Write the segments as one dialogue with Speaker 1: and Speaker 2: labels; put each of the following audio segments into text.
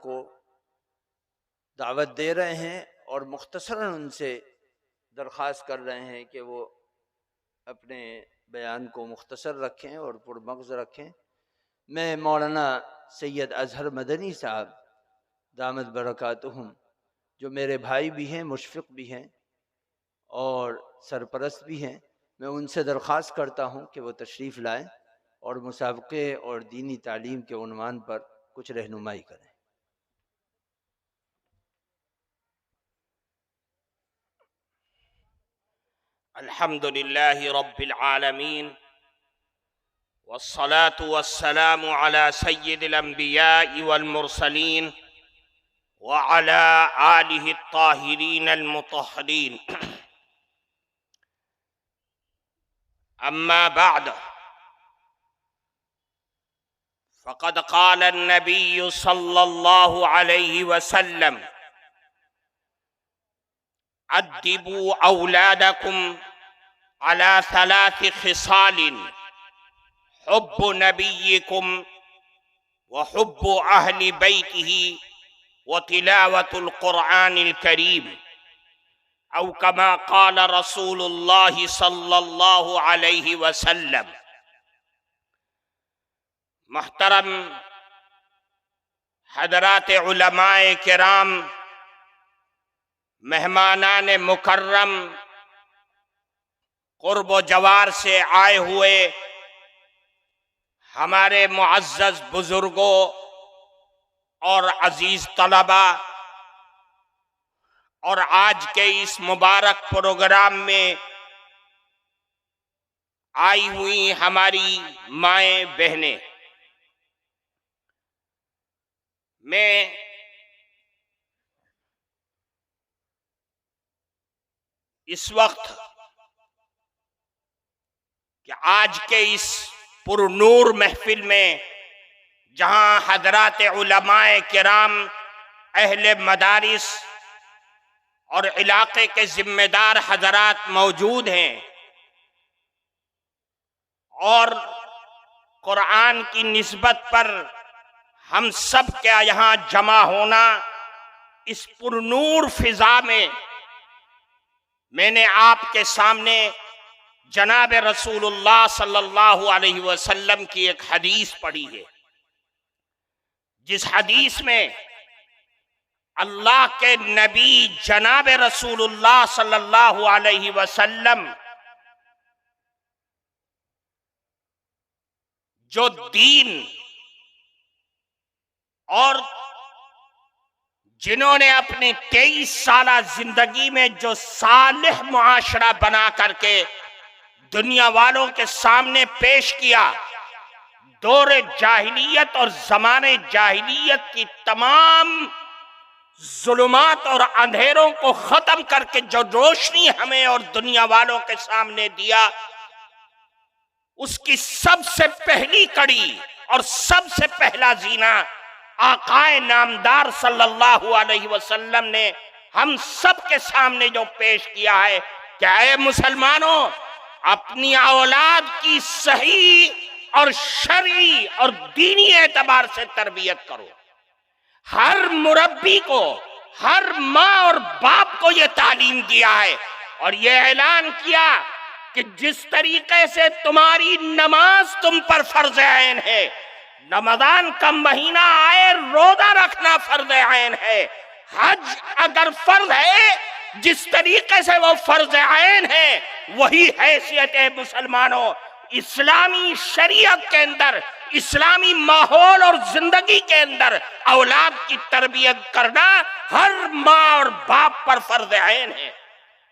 Speaker 1: کو دعوت دے رہے ہیں اور مختصراً ان سے درخواست کر رہے ہیں کہ وہ اپنے بیان کو مختصر رکھیں اور پرمغز رکھیں۔ میں مولانا سید اظہر مدنی صاحب دامت برکاتہم، جو میرے بھائی بھی ہیں، مشفق بھی ہیں اور سرپرست بھی ہیں، میں ان سے درخواست کرتا ہوں کہ وہ تشریف لائیں اور مسابقے اور دینی تعلیم کے عنوان پر کچھ رہنمائی کریں۔
Speaker 2: الحمد لله رب العالمين والصلاة والسلام على سيد الأنبياء والمرسلين وعلى آله الطاهرين المطهرين، أما بعد، فقد قال النبي صلى الله عليه وسلم: أدبوا أولادكم على 3 خصال: حب نبيكم وحب أهل بيته وتلاوة القرآن الكريم، أو كما قال رسول الله صلى الله عليه وسلم۔ محترم حضرات علماء کرام، مہمانان مکرم، قرب و جوار سے آئے ہوئے ہمارے معزز بزرگوں اور عزیز طلبہ، اور آج کے اس مبارک پروگرام میں آئی ہوئی ہماری مائیں بہنیں، میں اس وقت کہ آج کے اس پر نور محفل میں جہاں حضرات علماء کرام، اہل مدارس اور علاقے کے ذمہ دار حضرات موجود ہیں، اور قرآن کی نسبت پر ہم سب کا یہاں جمع ہونا، اس پر نور فضا میں نے آپ کے سامنے جناب رسول اللہ صلی اللہ علیہ وسلم کی ایک حدیث پڑھی ہے، جس حدیث میں اللہ کے نبی جناب رسول اللہ صلی اللہ علیہ وسلم جو دین اور جنہوں نے اپنی 23 سالہ زندگی میں جو صالح معاشرہ بنا کر کے دنیا والوں کے سامنے پیش کیا، دور جاہلیت اور زمانے جاہلیت کی تمام ظلمات اور اندھیروں کو ختم کر کے جو روشنی ہمیں اور دنیا والوں کے سامنے دیا، اس کی سب سے پہلی کڑی اور سب سے پہلا زینہ آقائے نامدار صلی اللہ علیہ وسلم نے ہم سب کے سامنے جو پیش کیا ہے کہ اے مسلمانوں، اپنی اولاد کی صحیح اور شرعی اور دینی اعتبار سے تربیت کرو۔ ہر مربی کو، ہر ماں اور باپ کو یہ تعلیم دیا ہے اور یہ اعلان کیا کہ جس طریقے سے تمہاری نماز تم پر فرض عین ہے، رمضان کا مہینہ آئے روزہ رکھنا فرض عین ہے، حج اگر فرض ہے جس طریقے سے وہ فرض عین ہے، وہی حیثیت ہے مسلمانوں۔ اسلامی شریعت کے اندر، اسلامی ماحول اور زندگی کے اندر اولاد کی تربیت کرنا ہر ماں اور باپ پر فرض عین ہے۔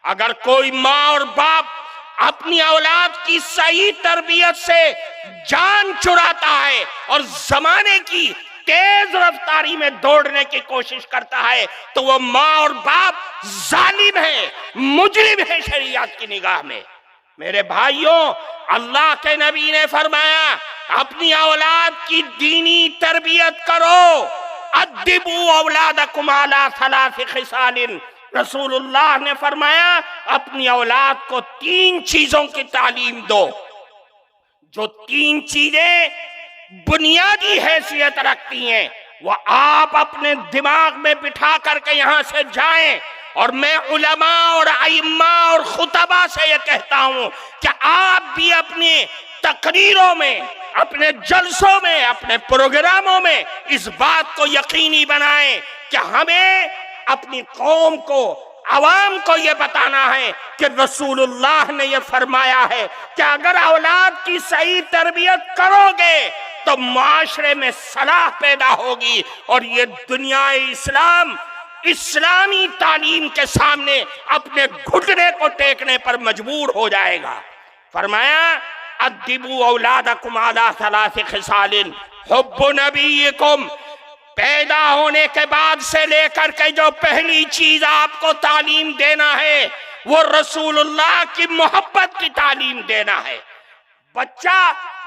Speaker 2: اگر کوئی ماں اور باپ اپنی اولاد کی صحیح تربیت سے جان چراتا ہے اور زمانے کی تیز رفتاری میں دوڑنے کی کوشش کرتا ہے تو وہ ماں اور باپ ظالم ہے، مجرم ہے شریعت کی نگاہ میں۔ میرے بھائیوں، اللہ کے نبی نے فرمایا اپنی اولاد کی دینی تربیت کرو۔ ادبوا اولادکم علی 3 خصال، رسول اللہ نے فرمایا اپنی اولاد کو 3 چیزوں کی تعلیم دو، جو 3 چیزیں بنیادی حیثیت رکھتی ہیں وہ آپ اپنے دماغ میں بٹھا کر کے یہاں سے جائیں، اور میں علماء اور ائمہ اور خطبہ سے یہ کہتا ہوں کہ آپ بھی اپنی تقریروں میں، اپنے جلسوں میں، اپنے پروگراموں میں اس بات کو یقینی بنائیں کہ ہمیں اپنی قوم کو، عوام کو یہ بتانا ہے کہ رسول اللہ نے یہ فرمایا ہے کہ اگر اولاد کی صحیح تربیت کرو گے تو معاشرے میں صلاح پیدا ہوگی، اور یہ دنیا اسلام اسلامی تعلیم کے سامنے اپنے گھٹنے کو ٹیکنے پر مجبور ہو جائے گا۔ فرمایا ادبوا اولادکم علی ثلاث خصال، حب نبیکم، پیدا ہونے کے بعد سے لے کر کے جو پہلی چیز آپ کو تعلیم دینا ہے وہ رسول اللہ کی محبت کی تعلیم دینا ہے۔ بچہ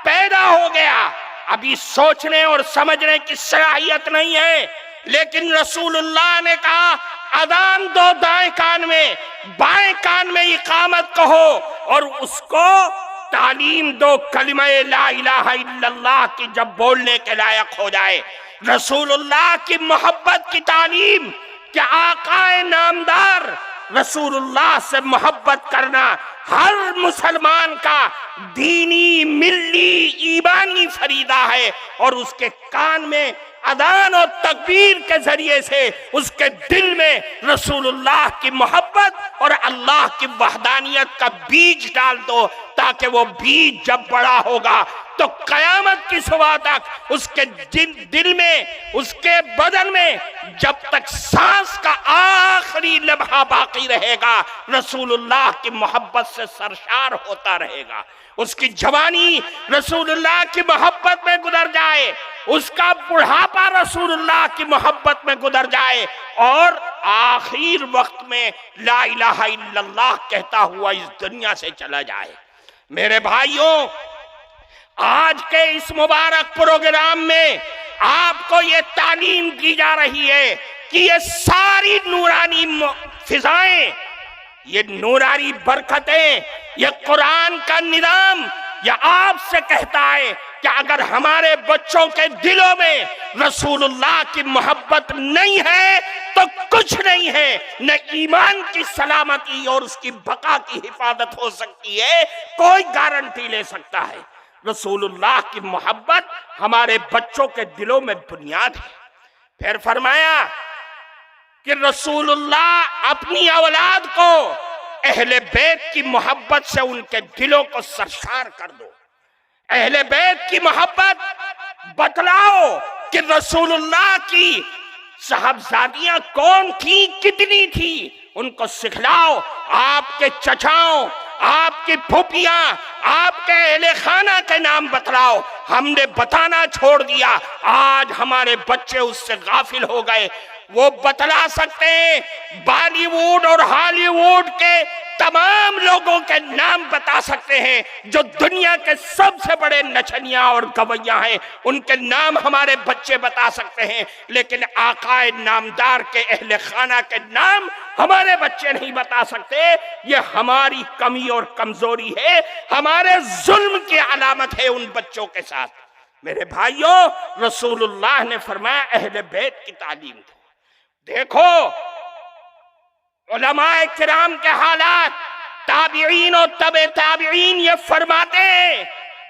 Speaker 2: پیدا ہو گیا، ابھی سوچنے اور سمجھنے کی صلاحیت نہیں ہے، لیکن رسول اللہ نے کہا اذان دو دائیں کان میں، بائیں کان میں اقامت کہو، اور اس کو تعلیم دو کلمہ لا الہ الا اللہ کی جب بولنے کے لائق ہو جائے۔ رسول اللہ کی محبت کی تعلیم کہ آقا نامدار رسول اللہ سے محبت کرنا ہر مسلمان کا دینی، ملی، ایمانی فریضہ ہے، اور اس کے کان میں اذان اور تکبیر کے ذریعے سے اس کے دل میں رسول اللہ کی محبت اور اللہ کی وحدانیت کا بیج ڈال دو، تاکہ وہ بیج جب بڑا ہوگا تو قیامت کی صبح تک اس کے دل میں، اس کے بدن میں، جب تک سانس کا آخری لمحہ باقی رہے گا، رسول اللہ کی محبت سے سرشار ہوتا رہے گا۔ اس کی جوانی رسول اللہ کی محبت میں گزر جائے، اس کا بڑھاپا رسول اللہ کی محبت میں گزر جائے، اور آخر وقت میں لا الہ الا اللہ کہتا ہوا اس دنیا سے چلا جائے۔ میرے بھائیوں، آج کے اس مبارک پروگرام میں آپ کو یہ تعلیم دی جا رہی ہے کہ یہ ساری نورانی فضائیں، یہ نورانی برکتیں، یہ قرآن کا نظام، یہ آپ سے کہتا ہے کہ اگر ہمارے بچوں کے دلوں میں رسول اللہ کی محبت نہیں ہے تو کچھ نہیں ہے، نہ ایمان کی سلامتی اور اس کی بقا کی حفاظت ہو سکتی ہے، کوئی گارنٹی لے سکتا ہے۔ رسول اللہ کی محبت ہمارے بچوں کے دلوں میں بنیاد ہے۔ پھر فرمایا کہ رسول اللہ اپنی اولاد کو اہل بیت کی محبت سے ان کے دلوں کو سرشار کر دو۔ اہل بیت کی محبت بتلاؤ کہ رسول اللہ کی صاحبزادیاں کون تھیں، کتنی تھیں، ان کو سکھلاؤ۔ آپ کے چچاؤں، آپ کی پھوپھیاں، آپ کے اہل خانہ کے نام بتلاؤ۔ ہم نے بتانا چھوڑ دیا، آج ہمارے بچے اس سے غافل ہو گئے۔ وہ بتلا سکتے ہیں، بالی ووڈ اور ہالی ووڈ کے تمام لوگوں کے نام بتا سکتے ہیں، جو دنیا کے سب سے بڑے نچنیاں اور گویاں ہیں، ان کے نام ہمارے بچے بتا سکتے ہیں، لیکن آقا نامدار کے اہل خانہ کے نام ہمارے بچے نہیں بتا سکتے۔ یہ ہماری کمی اور کمزوری ہے، ہمارے ظلم کی علامت ہے ان بچوں کے ساتھ۔ میرے بھائیوں، رسول اللہ نے فرمایا اہل بیت کی تعلیم دو۔ دیکھو علماء کرام کے حالات، تابعین اور تبع تابعین یہ فرماتے ہیں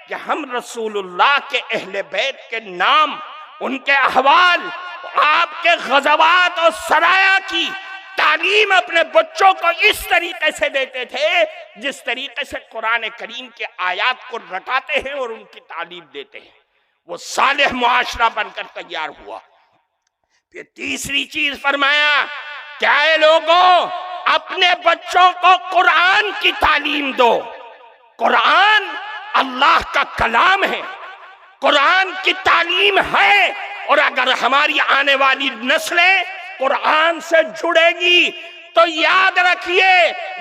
Speaker 2: کہ ہم رسول اللہ کے اہل بیت کے نام، ان کے احوال، آپ کے غزوات اور سرایا کی تعلیم اپنے بچوں کو اس طریقے سے دیتے تھے جس طریقے سے قرآن کریم کے آیات کو رٹاتے ہیں اور ان کی تعلیم دیتے ہیں۔ وہ صالح معاشرہ بن کر تیار ہوا۔ پھر تیسری چیز فرمایا، کیا اے لوگوں، اپنے بچوں کو قرآن کی تعلیم دو۔ قرآن اللہ کا کلام ہے، قرآن کی تعلیم ہے، اور اگر ہماری آنے والی نسلیں قرآن سے جڑے گی تو یاد رکھیے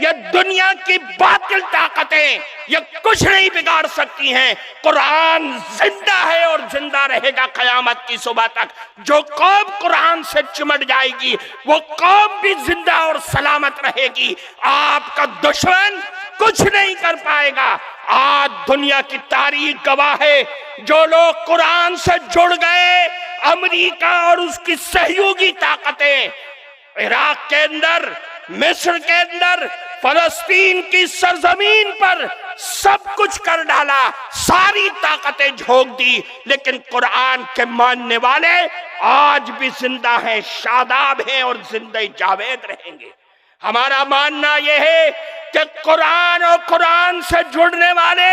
Speaker 2: یہ دنیا کی باطل طاقتیں یہ کچھ نہیں بگاڑ سکتی ہیں۔ قرآن زندہ ہے اور زندہ رہے گا قیامت کی صبح تک۔ جو قوم قرآن سے چمٹ جائے گی وہ قوم بھی زندہ اور سلامت رہے گی۔ آپ کا دشمن کچھ نہیں کر پائے گا۔ آج دنیا کی تاریخ گواہ ہے، جو لوگ قرآن سے جڑ گئے امریکہ اور اس کی سہیوگی طاقتیں عراق کے اندر، مصر کے اندر، فلسطین کی سرزمین پر سب کچھ کر ڈالا، ساری طاقتیں جھونک دی، لیکن قرآن کے ماننے والے آج بھی زندہ ہیں، شاداب ہیں اور زندہ جاوید رہیں گے۔ ہمارا ماننا یہ ہے کہ قرآن اور قرآن سے جڑنے والے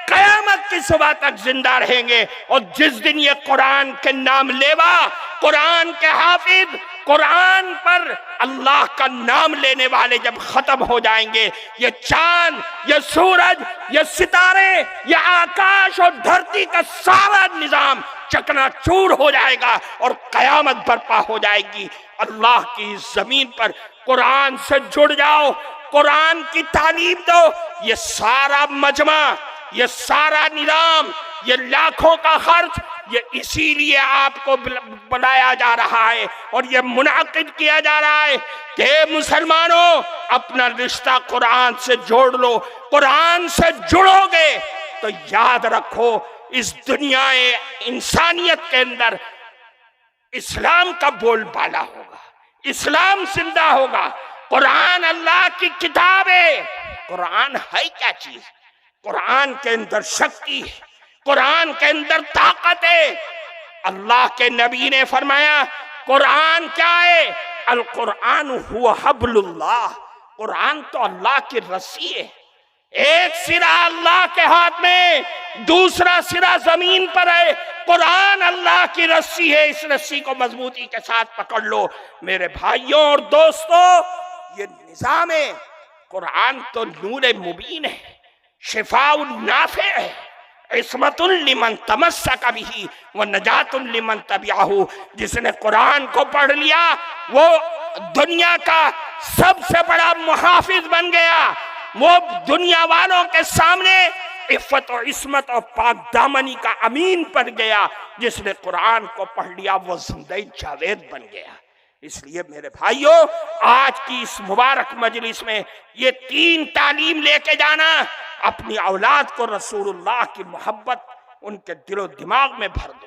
Speaker 2: قیامت کی صبح تک زندہ رہیں گے، اور جس دن یہ قرآن کے نام لیوا، قرآن کے حافظ، قرآن پر اللہ کا نام لینے والے جب ختم ہو جائیں گے، یہ چاند، یہ سورج، یہ ستارے، یہ آکاش اور دھرتی کا سارا نظام چکنا چور ہو جائے گا اور قیامت برپا ہو جائے گی۔ اللہ کی زمین پر قرآن سے جڑ جاؤ، قرآن کی تعلیم دو۔ یہ سارا مجمع، یہ سارا نظام، یہ لاکھوں کا خرچ، یہ اسی لیے آپ کو بلایا جا رہا ہے اور یہ منعقد کیا جا رہا ہے کہ مسلمانوں اپنا رشتہ قرآن سے جوڑ لو۔ قرآن سے جڑو گے تو یاد رکھو اس دنیا انسانیت کے اندر اسلام کا بول بالا ہوگا، اسلام زندہ ہوگا۔ قرآن اللہ کی کتاب ہے۔ قرآن ہے کیا چیز؟ قرآن کے اندر شکتی ہے، قرآن کے اندر طاقت ہے۔ اللہ کے نبی نے فرمایا قرآن کیا ہے؟ القرآن هو حبل اللہ، قرآن تو اللہ کی رسی ہے۔ ایک سرا اللہ کے ہاتھ میں، دوسرا سرا زمین پر ہے۔ قرآن اللہ کی رسی ہے، اس رسی کو مضبوطی کے ساتھ پکڑ لو۔ میرے بھائیوں اور دوستوں، یہ نظام ہے۔ قرآن تو نور مبین ہے، شفاء نافع ہے، عصمت لمن تمسک بہ ونجات لمن تبعہ۔ جس نے قرآن کو پڑھ لیا وہ دنیا کا سب سے بڑا محافظ بن گیا، وہ دنیا والوں کے سامنے عفت و عصمت اور پاک دامنی کا امین بن گیا۔ جس نے قرآن کو پڑھ لیا وہ زندہ جاوید بن گیا۔ اس لیے میرے بھائیوں، آج کی اس مبارک مجلس میں یہ تین تعلیم لے کے جانا، اپنی اولاد کو رسول اللہ کی محبت ان کے دل و دماغ میں بھر دو،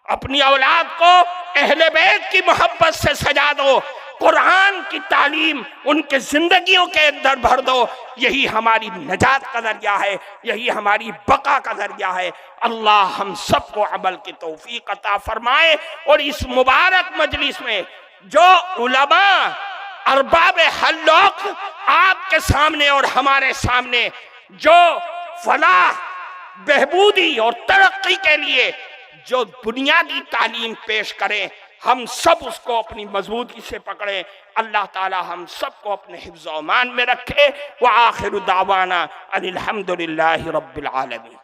Speaker 2: اپنی اولاد کو اہل بیت کی محبت سے سجا دو، قرآن کی تعلیم ان کے زندگیوں کے اندر بھر دو۔ یہی ہماری نجات کا ذریعہ ہے، یہی ہماری بقا کا ذریعہ ہے۔ اللہ ہم سب کو عمل کی توفیق عطا فرمائے، اور اس مبارک مجلس میں جو علماء ارباب حلق آپ کے سامنے اور ہمارے سامنے جو فلاح، بہبودی اور ترقی کے لیے جو بنیادی تعلیم پیش کریں، ہم سب اس کو اپنی مضبوطی سے پکڑیں۔ اللہ تعالی ہم سب کو اپنے حفظ و امان میں رکھے۔ وآخر دعوانا ان الحمد للہ رب العالمین۔